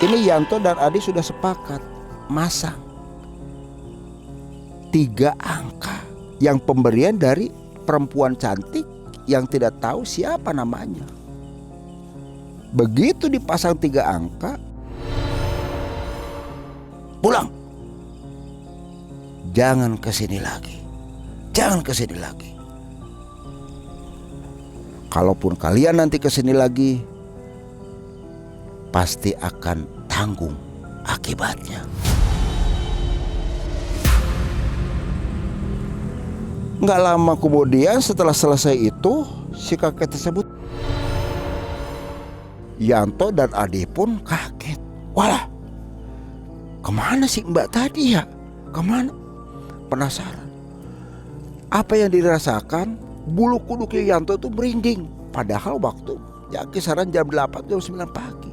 Ini Yanto dan Adi sudah sepakat masang 3 angka yang pemberian dari perempuan cantik yang tidak tahu siapa namanya. Begitu dipasang 3 angka, pulang. Jangan kesini lagi. Jangan kesini lagi. Kalaupun kalian nanti kesini lagi, pasti akan tanggung akibatnya. Nggak lama kemudian setelah selesai itu, si kakek tersebut, Yanto dan Ade pun kaget. Walah, kemana sih mbak tadi ya? Kemana? Penasaran. Apa yang dirasakan? Bulu kuduknya Yanto itu merinding. Padahal waktu ya kisaran jam 8 jam 9 pagi.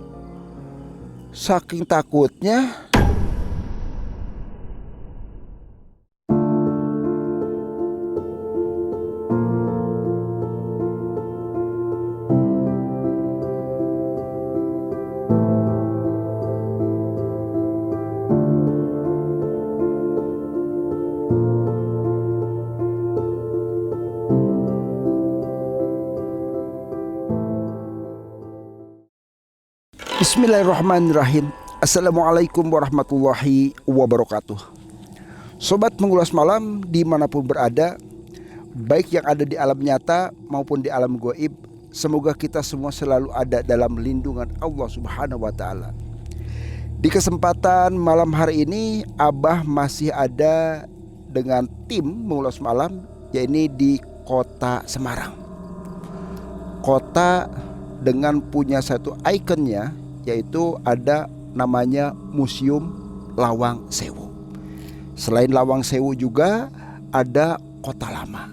Saking takutnya Bismillahirrahmanirrahim. Assalamualaikum warahmatullahi wabarakatuh. Sobat Mengulas Malam dimanapun berada, baik yang ada di alam nyata maupun di alam gaib, semoga kita semua selalu ada dalam lindungan Allah Subhanahu wa Ta'ala. Di kesempatan malam hari ini, Abah masih ada dengan tim Mengulas Malam, yaitu di kota Semarang. Kota dengan punya satu ikonnya, yaitu ada namanya Museum Lawang Sewu. Selain Lawang Sewu juga ada Kota Lama.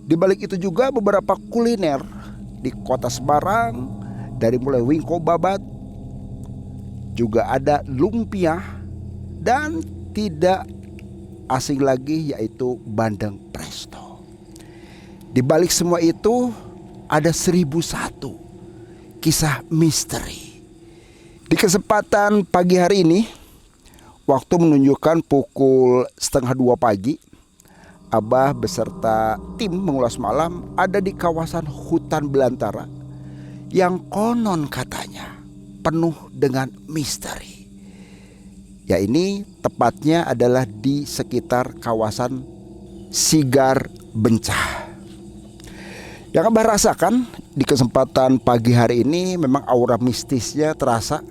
Di balik itu juga beberapa kuliner di kota Semarang, dari mulai wingko babat, juga ada lumpia, dan tidak asing lagi yaitu bandeng presto. Di balik semua itu ada 1001 kisah misteri. Di kesempatan pagi hari ini, waktu menunjukkan pukul 1:30 pagi, Abah beserta tim Mengulas Malam ada di kawasan hutan belantara yang konon katanya penuh dengan misteri. Ya, ini tepatnya adalah di sekitar kawasan Sigar Bencah. Yang Abah rasakan di kesempatan pagi hari ini memang aura mistisnya terasa.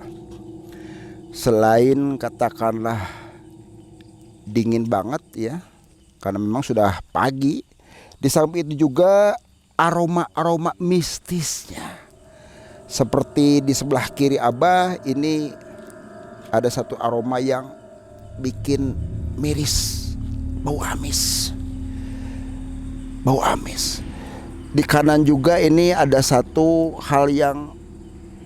Selain katakanlah dingin banget ya, karena memang sudah pagi. Di samping itu juga aroma-aroma mistisnya. Seperti di sebelah kiri Abah ini ada satu aroma yang bikin miris, bau amis. Bau amis. Di kanan juga ini ada satu hal yang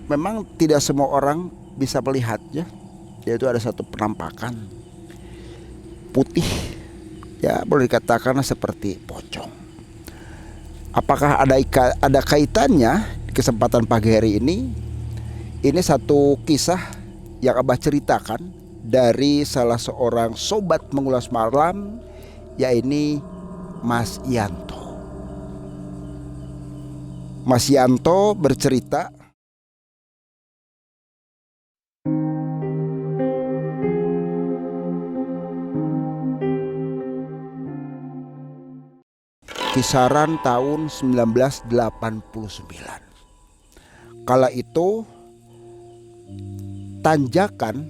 memang tidak semua orang bisa melihatnya, yaitu ada satu penampakan putih, ya boleh dikatakan seperti pocong. Apakah ada kaitannya di kesempatan pagi hari ini? Ini satu kisah yang Abah ceritakan dari salah seorang sobat Mengulas Malam, yaitu Mas Yanto. Mas Yanto bercerita, kisaran tahun 1989. Kala itu tanjakan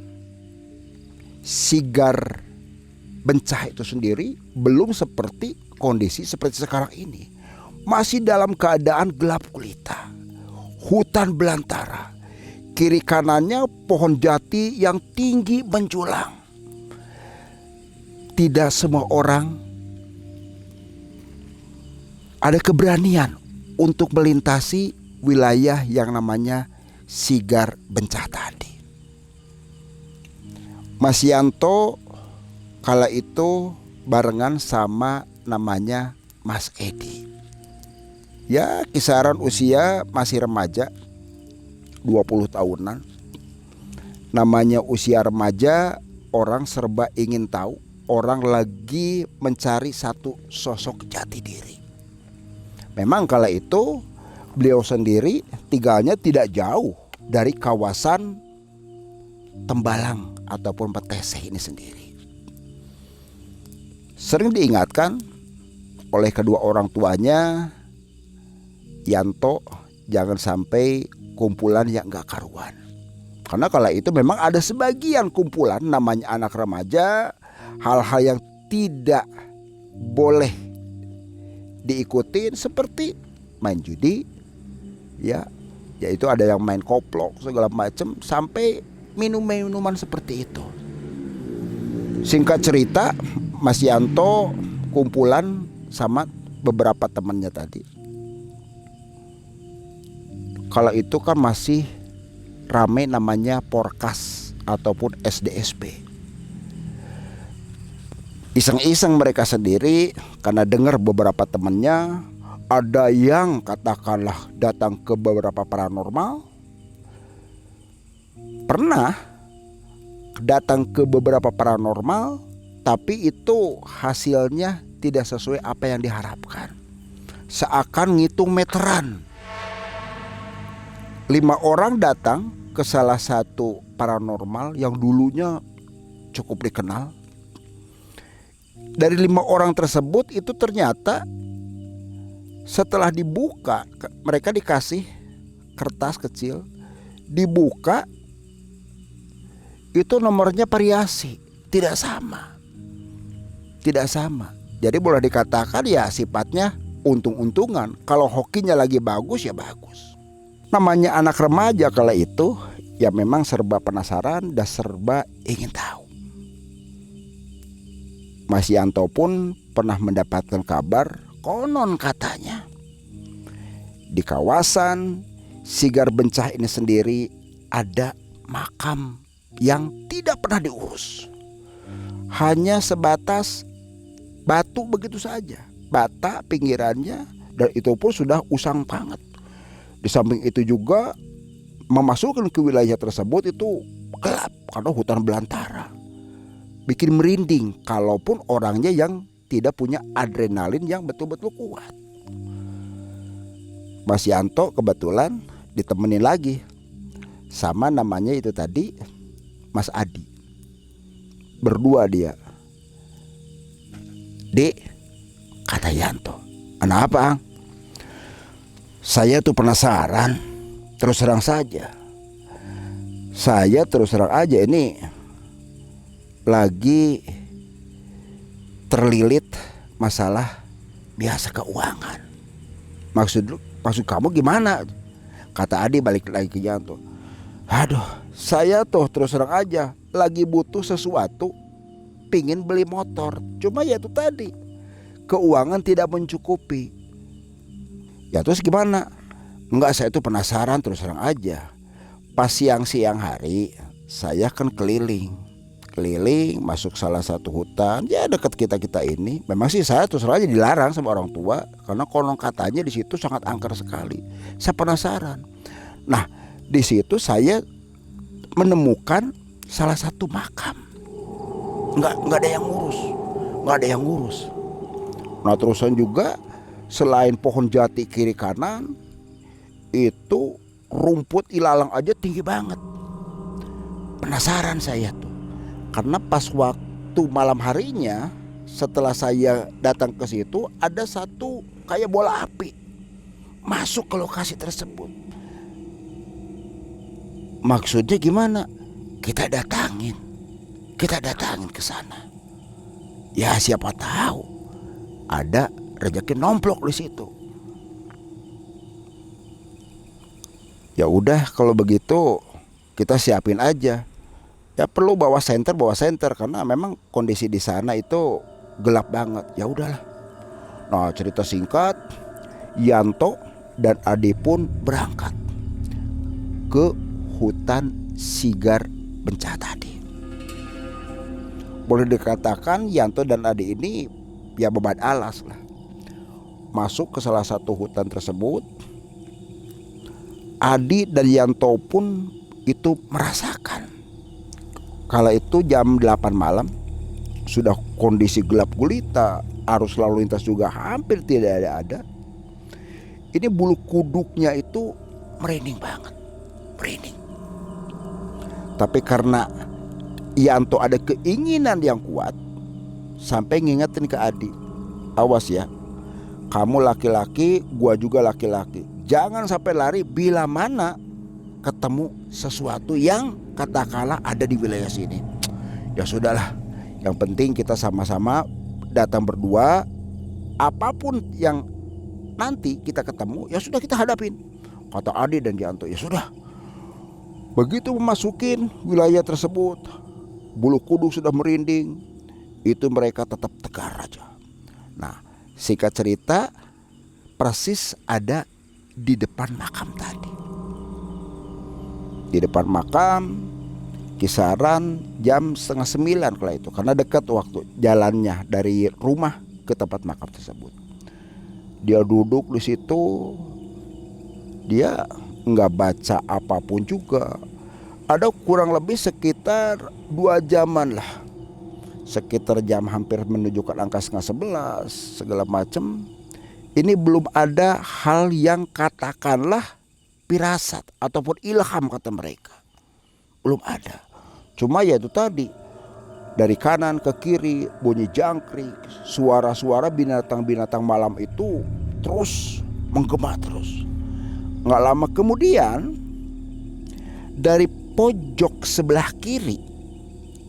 Sigar Bencah itu sendiri belum seperti kondisi seperti sekarang ini. Masih dalam keadaan gelap gulita, hutan belantara, kiri kanannya pohon jati yang tinggi menjulang. Tidak semua orang ada keberanian untuk melintasi wilayah yang namanya Sigar Bencah tadi. Mas Yanto kala itu barengan sama namanya Mas Edi. Ya, kisaran usia masih remaja, 20 tahunan. Namanya usia remaja, orang serba ingin tahu. Orang lagi mencari satu sosok jati diri. Memang kala itu beliau sendiri tinggalnya tidak jauh dari kawasan Tembalang ataupun Peteseh ini sendiri. Sering diingatkan oleh kedua orang tuanya, Yanto jangan sampai kumpulan yang gak karuan. Karena kala itu memang ada sebagian kumpulan namanya anak remaja, hal-hal yang tidak boleh diikutin seperti main judi, yaitu ada yang main koplok segala macam, sampai minuman seperti itu. Singkat cerita, Mas Yanto kumpulan sama beberapa temannya tadi. Kalau itu kan masih rame namanya Porkas ataupun SDSP. Iseng-iseng mereka sendiri karena dengar beberapa temannya ada yang katakanlah datang ke beberapa paranormal. Pernah datang ke beberapa paranormal, tapi itu hasilnya tidak sesuai apa yang diharapkan. Seakan ngitung meteran. 5 orang datang ke salah satu paranormal yang dulunya cukup dikenal. Dari 5 orang tersebut itu ternyata setelah dibuka, mereka dikasih kertas kecil, dibuka itu nomornya variasi, tidak sama. Jadi boleh dikatakan ya sifatnya untung-untungan. Kalau hokinya lagi bagus ya bagus. Namanya anak remaja kala itu ya memang serba penasaran dan serba ingin tahu. Mas Yanto pun pernah mendapatkan kabar, konon katanya di kawasan Sigar Bencah ini sendiri ada makam yang tidak pernah diurus. Hanya sebatas batu begitu saja, bata pinggirannya, dan itu pun sudah usang banget. Di samping itu juga memasukkan ke wilayah tersebut itu gelap karena hutan belantara. Bikin merinding kalaupun orangnya yang tidak punya adrenalin yang betul-betul kuat. Mas Yanto kebetulan ditemenin lagi sama namanya itu tadi Mas Adi. Berdua dia. Dek, kata Yanto, kenapa? Saya tuh penasaran. Terus terang saja. Saya terus terang aja ini lagi terlilit masalah biasa keuangan. Maksud kamu gimana? Kata Adi balik lagi ke Yanto. Aduh, saya tuh terus terang aja lagi butuh sesuatu, pingin beli motor. Cuma ya itu tadi, keuangan tidak mencukupi. Ya terus gimana? Enggak, saya tuh penasaran terus terang aja. Pas siang hari saya kan keliling masuk salah satu hutan ya dekat kita ini. Memang sih saya terus terang aja dilarang sama orang tua karena konon katanya di situ sangat angker sekali. Saya penasaran. Nah, di situ saya menemukan salah satu makam. Enggak ada yang ngurus. Nah, terusan juga selain pohon jati kiri kanan itu rumput ilalang aja tinggi banget. Penasaran saya tuh. Karena pas waktu malam harinya setelah saya datang ke situ ada satu kayak bola api masuk ke lokasi tersebut. Maksudnya gimana? Kita datangin ke sana. Ya siapa tahu ada rezeki nomplok di situ. Ya udah kalau begitu kita siapin aja. Ya perlu bawa senter karena memang kondisi di sana itu gelap banget. Ya udahlah. Nah, cerita singkat, Yanto dan Ade pun berangkat ke hutan Sigar Bencah tadi. Boleh dikatakan Yanto dan Ade ini ya beban alas lah. Masuk ke salah satu hutan tersebut. Adi dan Yanto pun itu merasakan Kala itu jam 8 malam, sudah kondisi gelap gulita, arus lalu lintas juga hampir tidak ada. Ini bulu kuduknya itu merinding banget, merinding. Tapi karena Yanto ada keinginan yang kuat, sampai ngingetin ke Adi, awas ya, kamu laki-laki, gua juga laki-laki, jangan sampai lari bila mana ketemu sesuatu yang katakanlah ada di wilayah sini. Ya sudahlah, yang penting kita sama-sama datang berdua. Apapun yang nanti kita ketemu, ya sudah kita hadapin, kata Adi dan Yanto. Ya sudah. Begitu memasukin wilayah tersebut, bulu kuduk sudah merinding, itu mereka tetap tegar aja. Nah, singkat cerita, persis ada di depan makam tadi. Di depan makam, kisaran jam 8:30 kala itu, karena dekat waktu jalannya dari rumah ke tempat makam tersebut. Dia duduk di situ, dia nggak baca apapun juga. Ada kurang lebih sekitar 2 jaman lah, sekitar jam hampir menunjukkan angka 10:30 segala macam. Ini belum ada hal yang katakanlah firasat ataupun ilham kata mereka, belum ada. Cuma ya itu tadi, dari kanan ke kiri bunyi jangkrik, suara-suara binatang-binatang malam itu terus menggema terus. Nggak lama kemudian, dari pojok sebelah kiri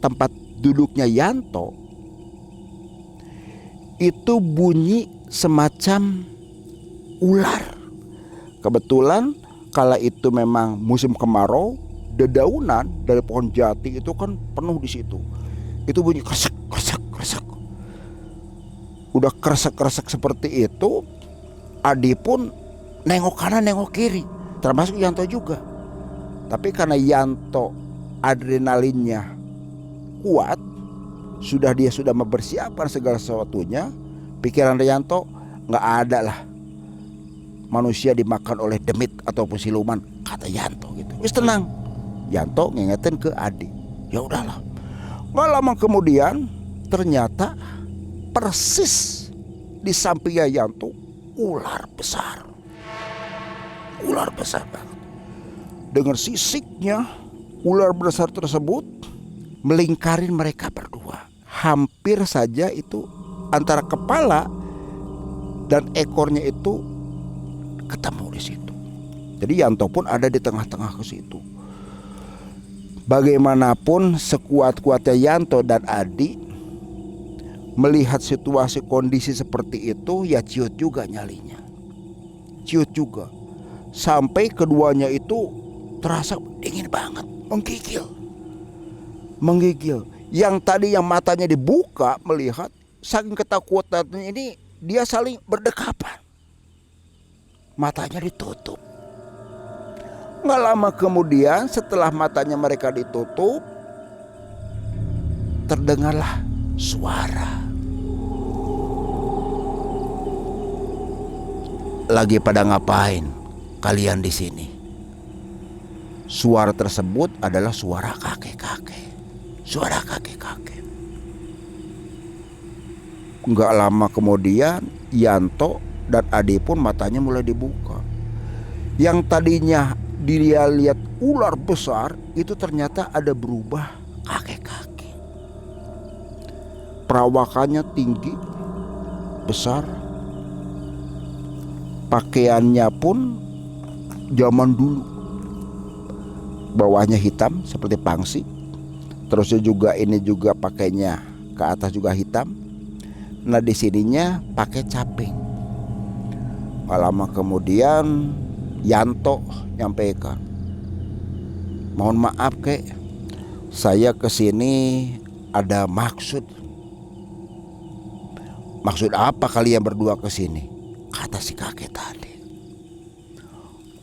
tempat duduknya Yanto itu bunyi semacam ular. Kebetulan kala itu memang musim kemarau, dedaunan dari pohon jati itu kan penuh di situ. Itu bunyi kresek kresek kresek. Udah kresek kresek seperti itu, Adi pun nengok kanan nengok kiri, termasuk Yanto juga. Tapi karena Yanto adrenalinnya kuat, dia sudah mempersiapkan segala sesuatunya. Pikiran Yanto nggak ada lah manusia dimakan oleh demit ataupun siluman, kata Yanto gitu. Wis tenang. Yanto ngingetin ke Adi. Ya udahlah. Nggak lama kemudian ternyata persis di sampingnya Yanto ular besar. Ular besar banget. Dengan sisiknya, ular besar tersebut melingkarin mereka berdua. Hampir saja itu antara kepala dan ekornya itu ketemu di situ. Jadi Yanto pun ada di tengah-tengah ke situ. Bagaimanapun sekuat-kuatnya Yanto dan Adi, melihat situasi kondisi seperti itu, ya ciut juga nyalinya. Ciut juga. Sampai keduanya itu terasa dingin banget, menggigil. Menggigil. Yang tadi yang matanya dibuka melihat, saking ketakutannya ini dia saling berdekapan. Matanya ditutup. Nggak lama kemudian setelah matanya mereka ditutup, terdengarlah suara. Lagi pada ngapain kalian di sini? Suara tersebut adalah suara kakek-kakek. Suara kakek-kakek. Nggak lama kemudian Yanto dan Adi pun matanya mulai dibuka. Yang tadinya dia lihat ular besar, itu ternyata ada berubah kakek-kakek. Perawakannya tinggi, besar. Pakaiannya pun zaman dulu. Bawahnya hitam seperti pangsi. Terusnya juga ini juga pakainya ke atas juga hitam. Nah di sininya pakai caping. Lama kemudian Yanto nyampaikan, mohon maaf kek, saya kesini ada maksud. Maksud apa kalian berdua kesini? Kata si kakek tadi.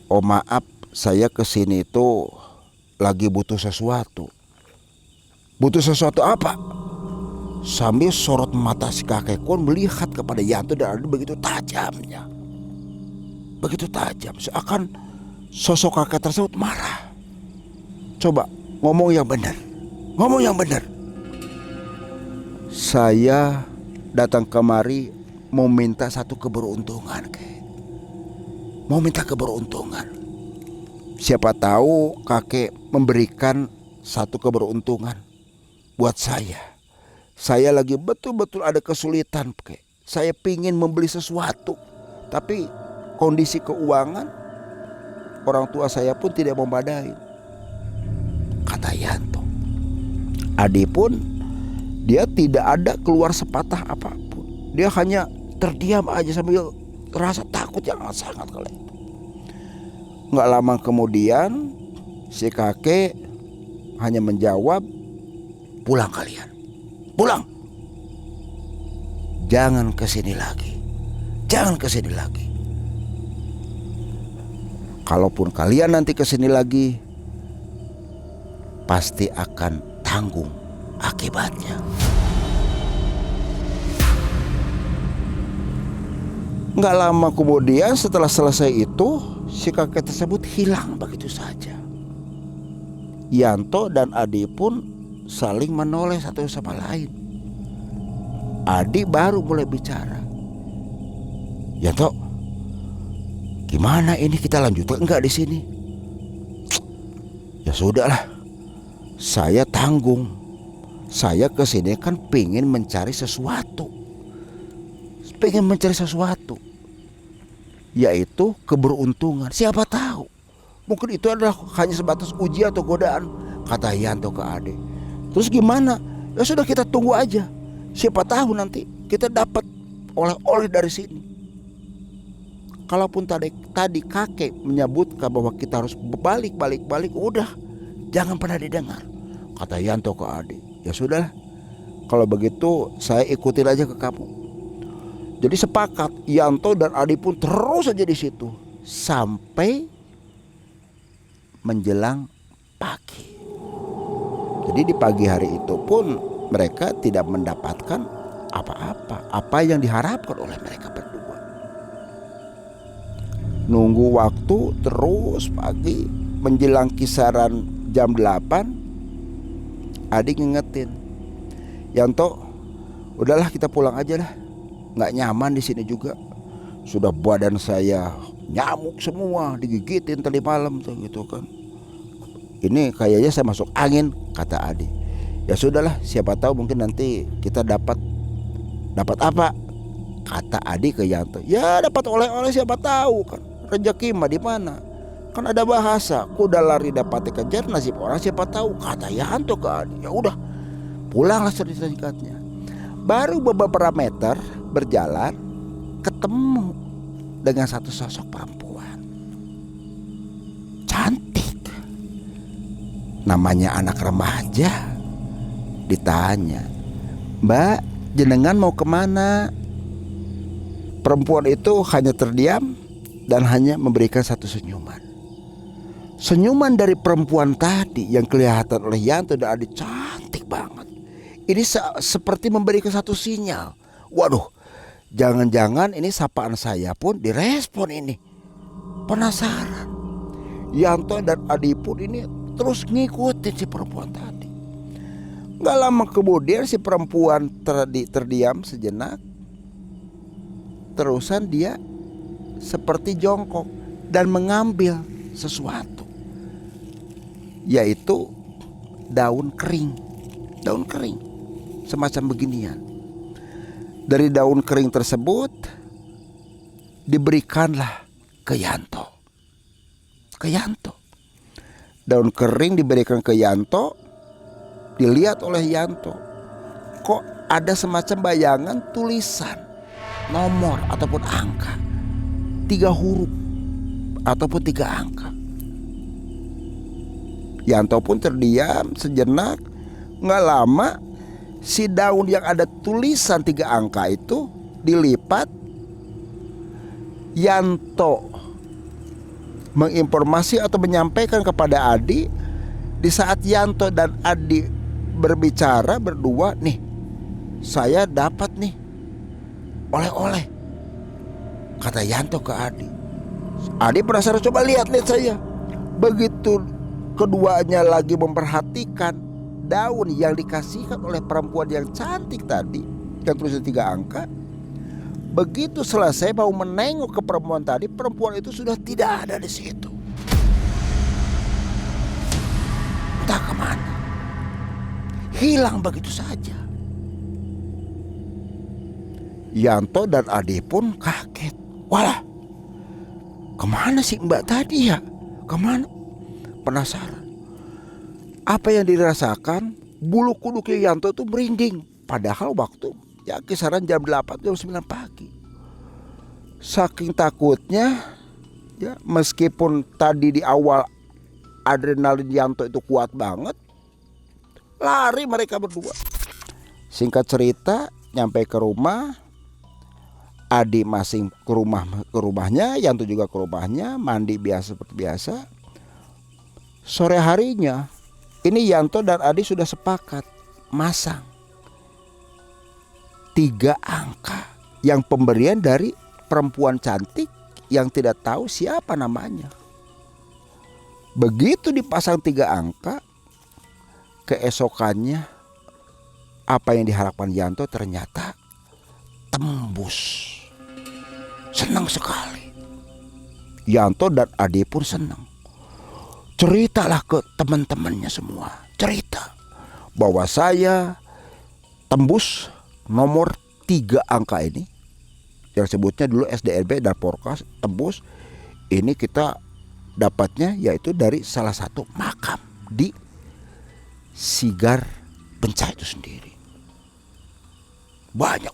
Oh maaf, saya kesini itu lagi butuh sesuatu. Butuh sesuatu apa? Sambil sorot mata si kakek pun melihat kepada Yanto dan ada begitu tajamnya. Begitu tajam, seakan sosok kakek tersebut marah. Coba ngomong yang benar. ngomong yang benar. Saya datang kemari mau minta satu keberuntungan, kakek. Mau minta keberuntungan. Siapa tahu kakek memberikan satu keberuntungan buat saya. Saya lagi betul-betul ada kesulitan, kakek. Saya pingin membeli sesuatu, tapi kondisi keuangan orang tua saya pun tidak memadai. Kata Yanto. Adi pun dia tidak ada keluar sepatah apapun. Dia hanya terdiam aja sambil rasa takut yang sangat kali. Nggak lama kemudian si kakek hanya menjawab, pulang kalian, pulang. Jangan kesini lagi, jangan kesini lagi. Kalaupun kalian nanti kesini lagi, pasti akan tanggung akibatnya. Nggak lama kemudian setelah selesai itu, si kakek tersebut hilang begitu saja. Yanto dan Adi pun saling menoleh satu sama lain. Adi baru mulai bicara. Yanto, gimana ini, kita lanjutkan enggak di sini? Ya sudahlah, saya tanggung. Saya kesini kan pengen mencari sesuatu. Pengen mencari sesuatu, yaitu keberuntungan. Siapa tahu mungkin itu adalah hanya sebatas ujian atau godaan, kata Yanto ke Ade. Terus gimana? Ya sudah, kita tunggu aja. Siapa tahu nanti kita dapat oleh-oleh dari sini. Kalaupun tadi kakek menyebutkan bahwa kita harus balik, udah jangan pernah didengar, kata Yanto ke Ade. Ya sudah, kalau begitu saya ikutin aja ke kamu. Jadi sepakat, Yanto dan Adi pun terus saja di situ sampai menjelang pagi. Jadi di pagi hari itu pun mereka tidak mendapatkan apa yang diharapkan oleh mereka berdua. Nunggu waktu terus pagi, menjelang kisaran jam 8, Adi ngingetin, Yanto, udahlah kita pulang aja lah. Nggak nyaman di sini juga. Sudah badan saya nyamuk semua, digigitin tadi malam tuh gitu kan. Ini kayaknya saya masuk angin, kata Adi. Ya sudahlah, siapa tahu mungkin nanti kita dapat apa, kata Adi ke Yanto. Ya dapat oleh-oleh, siapa tahu kan. Rezeki mah di mana? Kan ada bahasa, kuda lari dapat dikejar, nasib orang siapa tahu, kata Yanto ke Adi. Ya udah, pulanglah cerita singkatnya. Baru beberapa meter berjalan, ketemu dengan satu sosok perempuan cantik, namanya anak remaja. Ditanya, Mbak, jenengan mau kemana? Perempuan itu hanya terdiam dan hanya memberikan satu senyuman. Senyuman dari perempuan tadi yang kelihatan oleh Yanto dan Adi cantik banget. Ini seperti memberikan satu sinyal. Waduh, jangan-jangan ini sapaan saya pun direspon ini. Penasaran. Yanto dan Adi pun ini terus ngikutin si perempuan tadi. Gak lama kemudian si perempuan terdiam sejenak. Terusan dia seperti jongkok dan mengambil sesuatu, yaitu daun kering. Daun kering semacam beginian. Dari daun kering tersebut diberikanlah ke Yanto. Daun kering diberikan ke Yanto. Dilihat oleh Yanto, kok ada semacam bayangan tulisan nomor ataupun angka, 3 huruf ataupun 3 angka. Yanto pun terdiam sejenak. Nggak lama, si daun yang ada tulisan 3 angka itu dilipat. Yanto menginformasi atau menyampaikan kepada Adi. Di saat Yanto dan Adi berbicara berdua, nih, saya dapat nih oleh-oleh, kata Yanto ke Adi. Adi penasaran, coba lihat saya. Begitu keduanya lagi memperhatikan daun yang dikasihkan oleh perempuan yang cantik tadi, yang tulisnya 3 angka. Begitu selesai mau menengok ke perempuan tadi, perempuan itu sudah tidak ada di situ. Entah kemana, hilang begitu saja. Yanto dan Ade pun kaget. Walah, kemana sih mbak tadi ya? Kemana? Penasaran. Apa yang dirasakan? Bulu kuduknya Yanto itu merinding. Padahal waktu ya kisaran jam 8 jam 9 pagi. Saking takutnya ya, meskipun tadi di awal adrenalin Yanto itu kuat banget, lari mereka berdua. Singkat cerita, nyampe ke rumah, Adi masing ke rumahnya, Yanto juga ke rumahnya, mandi biasa seperti biasa. Sore harinya, ini Yanto dan Adi sudah sepakat masang 3 angka yang pemberian dari perempuan cantik yang tidak tahu siapa namanya. Begitu dipasang 3 angka, keesokannya apa yang diharapkan Yanto ternyata tembus. Senang sekali. Yanto dan Ade pun senang. Ceritalah ke teman-temannya semua. Cerita bahwa saya tembus nomor 3 angka ini, yang sebutnya dulu SDRB dan Porkas. Tembus ini kita dapatnya yaitu dari salah satu makam di Sigar Bencah itu sendiri. Banyak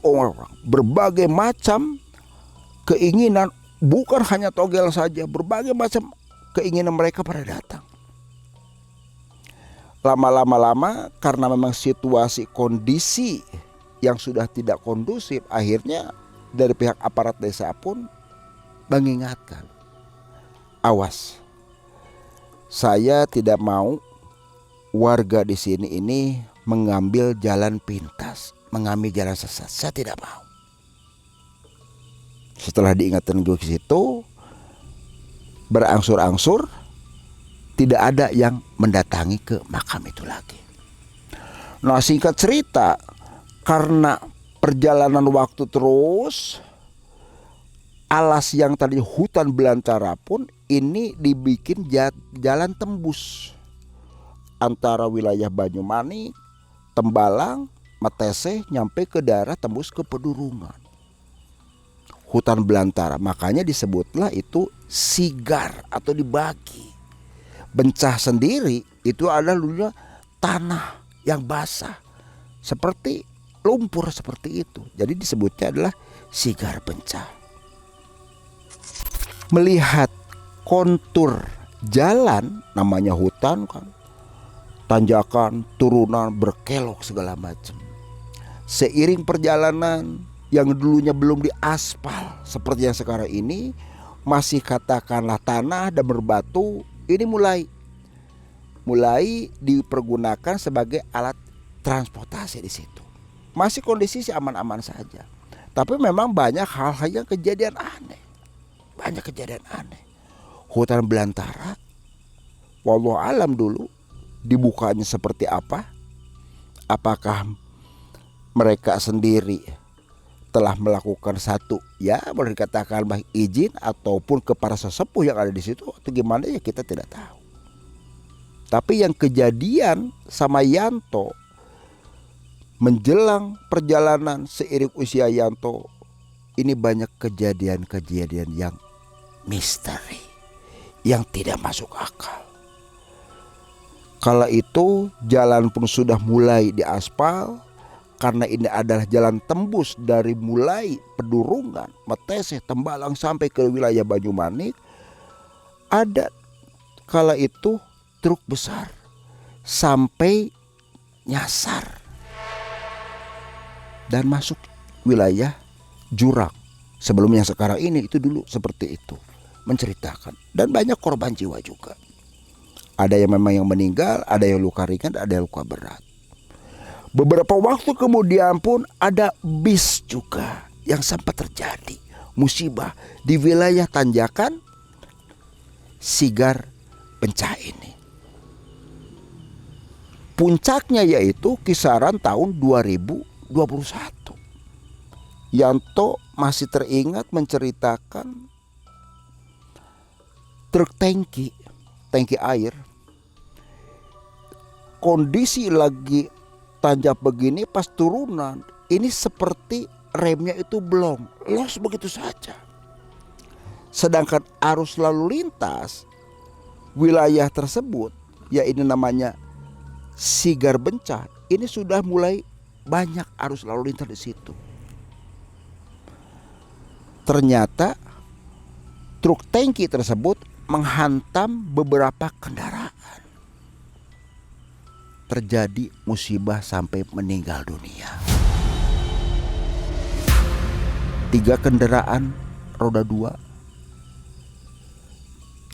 orang berbagai macam keinginan, bukan hanya togel saja, berbagai macam keinginan mereka pada datang. Lama karena memang situasi kondisi yang sudah tidak kondusif, akhirnya dari pihak aparat desa pun mengingatkan, awas, saya tidak mau warga di sini ini mengambil jalan pintas, mengambil jalan sesat. Saya tidak mau. Setelah diingatkan gue ke situ, berangsur-angsur tidak ada yang mendatangi ke makam itu lagi. Nah, singkat cerita, karena perjalanan waktu terus, alas yang tadi hutan belantara pun ini dibikin jalan tembus antara wilayah Banyumanik, Tembalang, Metese, nyampe ke daerah tembus ke Pedurungan. Hutan belantara, makanya disebutlah itu sigar atau dibagi. Bencah sendiri itu adalah dulunya tanah yang basah, seperti lumpur seperti itu. Jadi disebutnya adalah Sigar Bencah. Melihat kontur jalan, namanya hutan kan, tanjakan, turunan, berkelok segala macam. Seiring perjalanan yang dulunya belum diaspal seperti yang sekarang ini, masih katakanlah tanah dan berbatu, ini mulai dipergunakan sebagai alat transportasi di situ. Masih kondisi sih aman-aman saja. Tapi memang banyak hal-hal yang kejadian aneh. Banyak kejadian aneh. Hutan belantara, wallahu alam dulu dibukanya seperti apa? Apakah mereka sendiri telah melakukan satu, ya boleh dikatakan baik izin ataupun ke para sesepuh yang ada di situ atau gimana, ya kita tidak tahu. Tapi yang kejadian sama Yanto menjelang perjalanan seiring usia Yanto, ini banyak kejadian-kejadian yang misteri, yang tidak masuk akal. Kala itu jalan pun sudah mulai diaspal, karena ini adalah jalan tembus dari mulai Pedurungan, Metese, Tembalang sampai ke wilayah Banyumanik. Ada kala itu truk besar sampai nyasar dan masuk wilayah jurang. Sebelum yang sekarang ini, itu dulu seperti itu, menceritakan. Dan banyak korban jiwa juga. Ada yang memang yang meninggal, ada yang luka ringan, ada yang luka berat. Beberapa waktu kemudian pun ada bis juga yang sempat terjadi musibah di wilayah tanjakan Sigar Bencah ini. Puncaknya yaitu kisaran tahun 2021. Yanto masih teringat menceritakan truk tangki air, kondisi lagi tanjak begini pas turunan, ini seperti remnya itu belum los begitu saja. Sedangkan arus lalu lintas wilayah tersebut, ya ini namanya Sigar Bencah, ini sudah mulai banyak arus lalu lintas di situ. Ternyata truk tangki tersebut menghantam beberapa kendaraan. Terjadi musibah sampai meninggal dunia. 3 kendaraan roda 2.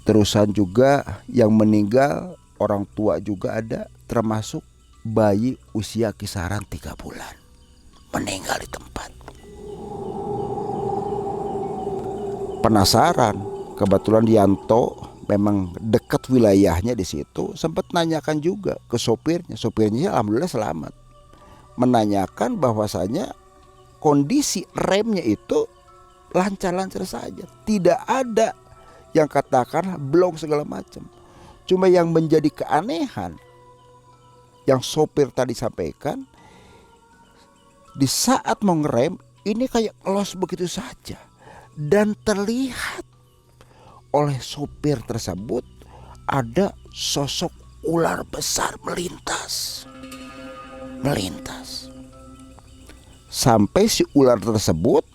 Terusan juga yang meninggal orang tua juga ada, termasuk bayi usia kisaran 3 bulan meninggal di tempat. Penasaran, kebetulan Yanto memang dekat wilayahnya di situ, sempat nanyakan juga ke sopirnya. Sopirnya alhamdulillah selamat. Menanyakan bahwasanya kondisi remnya itu lancar-lancar saja, tidak ada yang katakan blong segala macam. Cuma yang menjadi keanehan yang sopir tadi sampaikan, di saat mau ngerem ini kayak los begitu saja, dan terlihat oleh sopir tersebut ada sosok ular besar melintas. Sampai si ular tersebut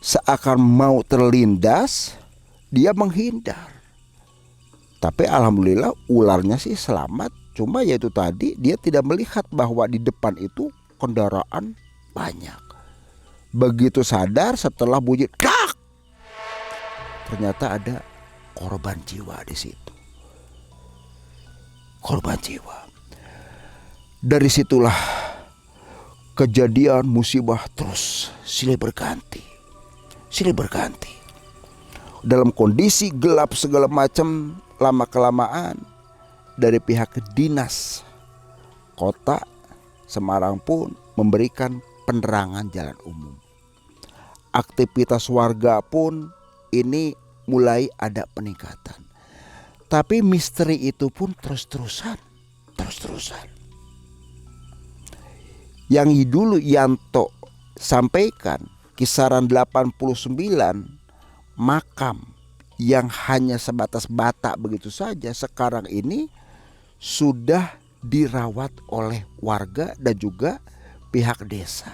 seakan mau terlindas, dia menghindar. Tapi alhamdulillah ularnya sih selamat. Cuma yaitu tadi dia tidak melihat bahwa di depan itu kendaraan banyak. Begitu sadar setelah bunyi dak, ternyata ada korban jiwa di situ. Korban jiwa. Dari situlah kejadian musibah terus silih berganti. Dalam kondisi gelap segala macam, lama kelamaan dari pihak dinas kota Semarang pun memberikan penerangan jalan umum. Aktivitas warga pun ini mulai ada peningkatan. Tapi misteri itu pun terus-terusan. Yang dulu Yanto sampaikan kisaran 89 makam yang hanya sebatas bata begitu saja, sekarang ini sudah dirawat oleh warga dan juga pihak desa.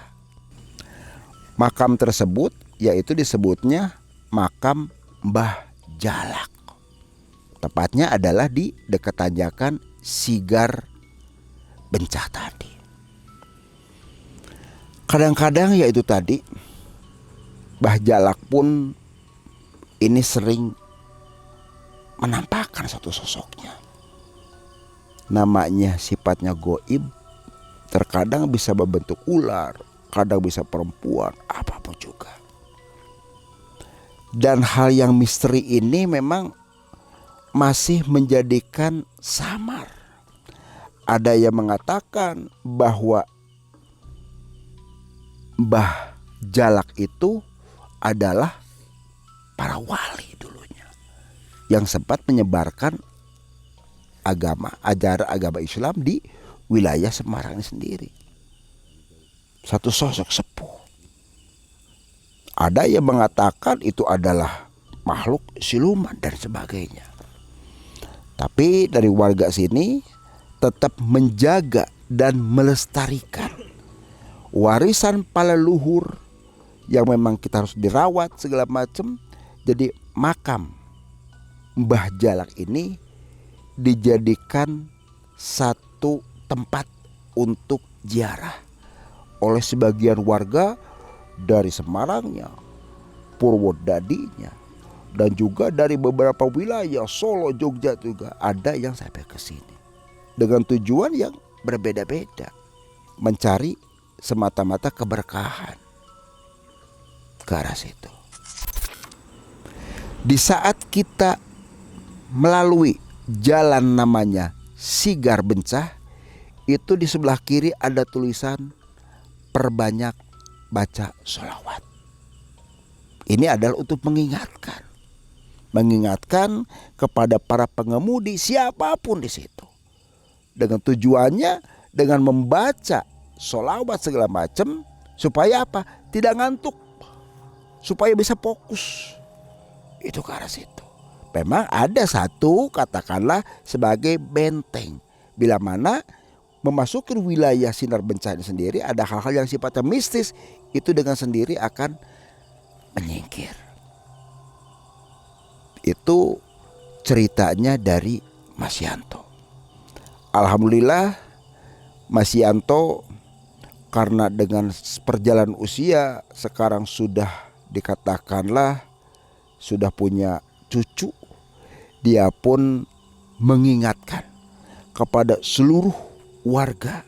Makam tersebut yaitu disebutnya makam Mbah Jalak. Tepatnya adalah di dekat tanjakan Sigar Bencah tadi. Kadang-kadang yaitu tadi Mbah Jalak pun ini sering menampakkan satu sosoknya. Namanya sifatnya goib, terkadang bisa berbentuk ular, kadang bisa perempuan, apapun juga. Dan hal yang misteri ini memang masih menjadikan samar. Ada yang mengatakan bahwa Mbah Jalak itu adalah para wali dulunya yang sempat menyebarkan ajaran agama Islam di wilayah Semarang ini sendiri. Satu sosok sepuh. Ada yang mengatakan itu adalah makhluk siluman dan sebagainya. Tapi dari warga sini tetap menjaga dan melestarikan warisan para leluhur yang memang kita harus dirawat segala macam. Jadi makam Mbah Jalak ini dijadikan satu tempat untuk ziarah oleh sebagian warga dari Semarangnya, Purwodadinya, dan juga dari beberapa wilayah Solo, Jogja juga ada yang sampai ke sini dengan tujuan yang berbeda-beda, mencari semata-mata keberkahan ke arah situ. Di saat kita melalui jalan namanya Sigar Bencah, itu di sebelah kiri ada tulisan perbanyak baca sholawat. Ini adalah untuk mengingatkan kepada para pengemudi siapapun di situ. Dengan tujuannya dengan membaca sholawat segala macam supaya apa? Tidak ngantuk, supaya bisa fokus. Itu ke arah situ. Memang ada satu katakanlah sebagai benteng, bila mana memasuki wilayah sinar bencana sendiri ada hal-hal yang sifatnya mistis, itu dengan sendiri akan menyingkir. Itu ceritanya dari Mas Yanto. Alhamdulillah Mas Yanto karena dengan perjalanan usia sekarang sudah dikatakanlah sudah punya cucu, dia pun mengingatkan kepada seluruh warga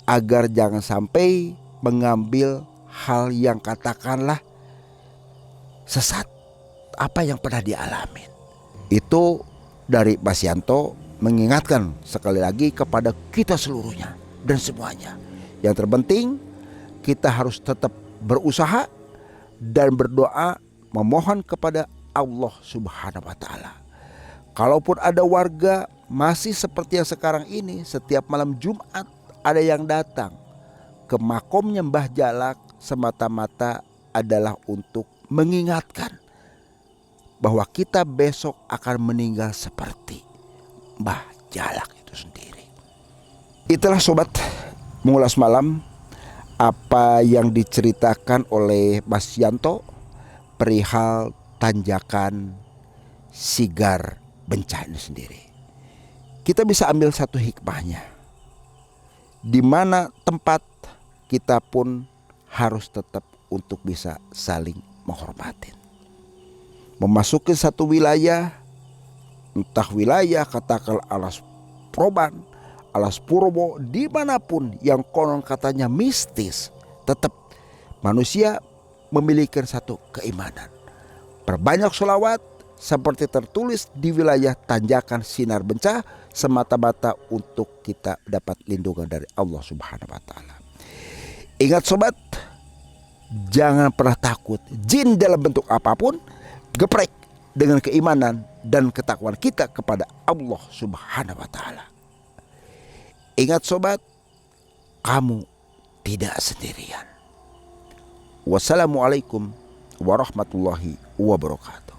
agar jangan sampai mengambil hal yang katakanlah sesat apa yang pernah dialami. Itu dari Mas Yanto mengingatkan sekali lagi kepada kita seluruhnya dan semuanya. Yang terpenting kita harus tetap berusaha dan berdoa memohon kepada Allah Subhanahu wa taala. Kalaupun ada warga masih seperti yang sekarang ini, setiap malam Jumat ada yang datang ke makomnya Mbah Jalak semata-mata adalah untuk mengingatkan bahwa kita besok akan meninggal seperti Mbah Jalak itu sendiri. Itulah sobat mengulas malam apa yang diceritakan oleh Mas Yanto perihal tanjakan Sigar Bencana sendiri. Kita bisa ambil satu hikmahnya, di mana tempat kita pun harus tetap untuk bisa saling menghormati. Memasuki satu wilayah, entah wilayah katakan Alas Proban, Alas Purwo, dimanapun yang konon katanya mistis, tetap manusia memiliki satu keimanan. Perbanyak sholawat seperti tertulis di wilayah tanjakan sinar bencana semata-mata untuk kita dapat lindungan dari Allah Subhanahu wa taala. Ingat sobat, jangan pernah takut jin dalam bentuk apapun, geprek dengan keimanan dan ketakwaan kita kepada Allah Subhanahu wa taala. Ingat sobat, kamu tidak sendirian. Wassalamualaikum warahmatullahi wabarakatuh.